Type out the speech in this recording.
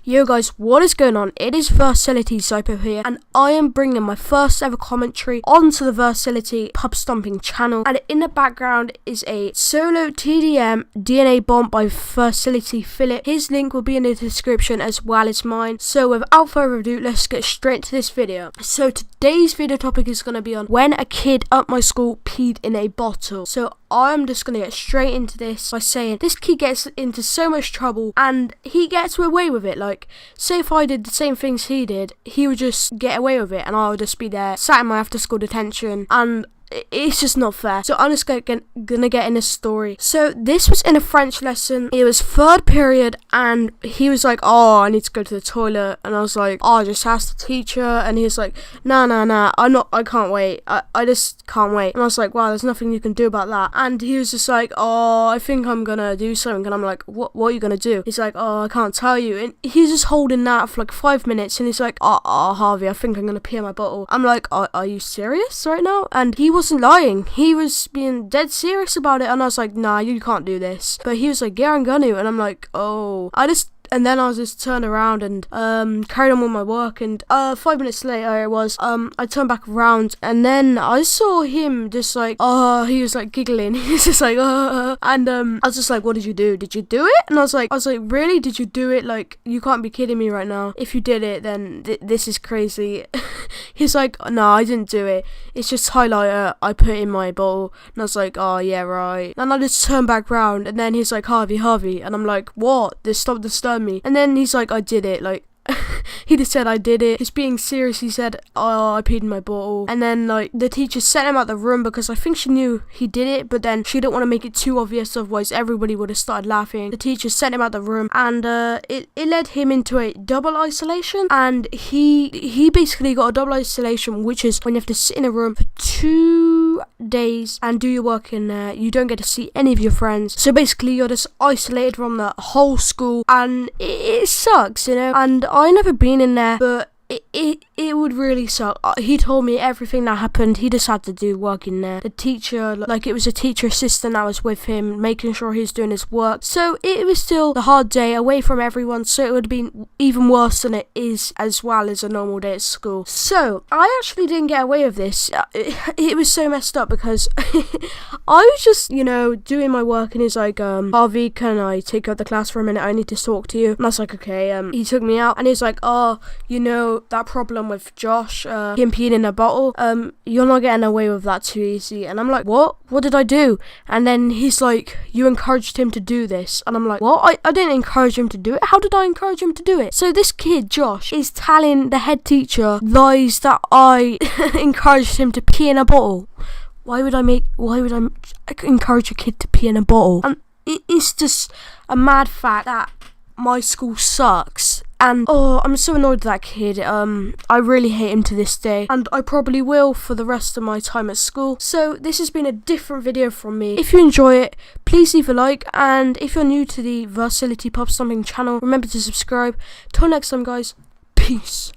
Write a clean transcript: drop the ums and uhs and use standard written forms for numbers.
Yo guys, what is going on? It is Versatility Zypo here, and I am bringing my first ever commentary onto the Versatility pub stomping channel. And in the background is a solo Tdm Dna Bomb by Versatility Philip. His link will be in the description as well as mine. So without further ado, let's get straight to this video. So today's video topic is going to be on when a kid at my school peed in a bottle. So I'm just going to get straight into this by saying this kid gets into so much trouble and he gets away with it. Like, say if I did the same things he did, he would just get away with it and I would just be there sat in my after school detention, and it's just not fair. So I'm just gonna get in a story. So this was in a French lesson. It was third period and he was like, oh, I need to go to the toilet. And I was like, oh, just ask the teacher. And he was like, nah, I can't wait. I just can't wait. And I was like, wow, there's nothing you can do about that. And he was just like, oh, I think I'm gonna do something. And I'm like, what are you gonna do? He's like, oh, I can't tell you. And he's just holding that for like 5 minutes. And he's like, oh, Harvey, I think I'm gonna pee in my bottle. I'm like, are you serious right now? And he wasn't lying. He was being dead serious about it, and I was like, nah, you can't do this. But he was like, yeah, I'm gonna. And I'm like, oh. And then I was just turned around and carried on with my work, and 5 minutes later I turned back around and then I saw him just like, he was like giggling. He was just like, and I was just like, what did you do? Did you do it? And I was like, really? Did you do it? Like, you can't be kidding me right now. If you did it, then this is crazy. He's like, no, I didn't do it. It's just highlighter I put in my bottle. And I was like, oh yeah, right. And I just turned back round and then he's like, Harvey. And I'm like, what? Stop disturbing me. And then he's like, I did it. Like, he just said I did it. He's being serious. He said, oh, I peed in my bottle. And then like the teacher sent him out the room because I think she knew he did it, but then she didn't want to make it too obvious, otherwise everybody would have started laughing. The teacher sent him out the room, and it led him into a double isolation. And he basically got a double isolation, which is when you have to sit in a room for 2 days and do your work in there. You don't get to see any of your friends, so basically you're just isolated from the whole school, and it sucks, you know. And I never been in there, but it would really suck. He told me everything that happened. He just had to do work in there. The teacher, like, it was a teacher assistant that was with him, making sure he was doing his work. So it was still a hard day away from everyone, so it would have been even worse than it is as well as a normal day at school. So I actually didn't get away with this. It was so messed up because I was just, you know, doing my work, and he's like, Harvey, can I take you out the class for a minute? I need to talk to you. And I was like, okay. He took me out and he's like, oh, you know, that problem with Josh, him peeing in a bottle, you're not getting away with that too easy. And I'm like, what did I do? And then he's like, you encouraged him to do this. And I'm like, what? I didn't encourage him to do it. How did I encourage him to do it? So this kid Josh is telling the head teacher lies that I encouraged him to pee in a bottle. Why would I encourage a kid to pee in a bottle? And it's just a mad fact that my school sucks. And I'm so annoyed with that kid. I really hate him to this day, and I probably will for the rest of my time at school. So this has been a different video from me. If you enjoy it, please leave a like, and if you're new to the Versatility pub stomping channel, remember to subscribe. Till next time, guys, peace.